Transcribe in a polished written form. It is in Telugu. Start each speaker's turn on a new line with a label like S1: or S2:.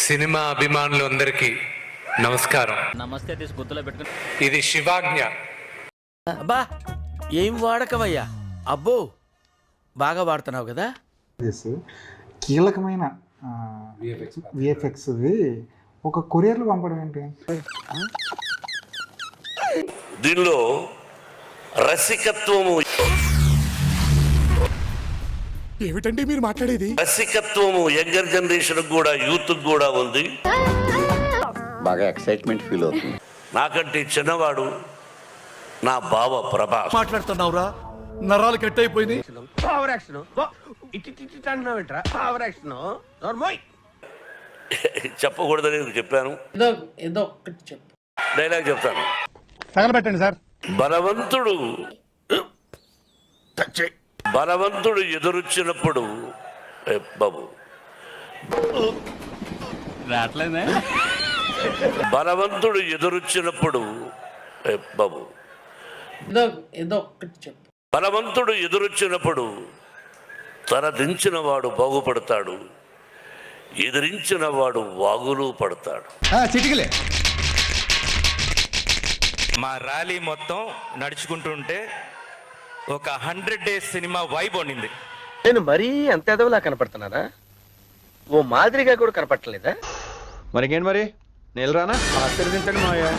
S1: సినిమా అభిమానులందరికీ నమస్కారం.
S2: నమస్తే తీసి గుర్తులో పెట్టుకుని
S1: ఇది శివాజ్ఞ.
S3: అబ్బా ఏం వాడకమయ్యా, అబ్బో బాగా వాడుతున్నావు కదా.
S4: కీలకమైన విఎఫ్ఎక్స్ది ఒక కొరియర్లు పంపడం ఏంటి?
S5: దీనిలో రసికత్వము
S6: ఏమిటండి మీరు మాట్లాడేది?
S5: రసికత్వము యంగర్ జనరేషన్ కూడా యూత్ కూడా ఉంది.
S7: బాగా ఎక్సైట్మెంట్ ఫీల్ అవుతుంది.
S5: నాకంటే చిన్నవాడు నా బావ ప్రభాస్.
S6: మాట్లాడుతున్నావురా, నరాలు కట్ అయిపోయింది.
S5: చెప్పకూడదని చెప్పాను, డైలాగ్ చెప్తాను.
S6: తగలబెట్టండి సార్.
S5: బలవంతుడు ఎదురొచ్చినప్పుడు బాబు
S2: రావట్లేదే.
S5: బలవంతుడు ఎదురొచ్చినప్పుడు బాబు బలవంతుడు ఎదురొచ్చినప్పుడు తన దించిన వాడు బాగుపడతాడు, ఎదిరించిన వాడు వాగులు పడతాడు.
S6: చిటికలే.
S8: మా ర్యాలీ మొత్తం నడుచుకుంటుంటే ఒక 100 days సినిమా వైబ్ ఉండింది.
S9: నేను మరీ అంత ఎదవలా కనపడుతున్నారా? ఓ మాదిరిగా కూడా కనపడలేదా?
S7: మరికేంటి మరి, నేను రానా?
S3: ఆశీర్వదించండి మాయా.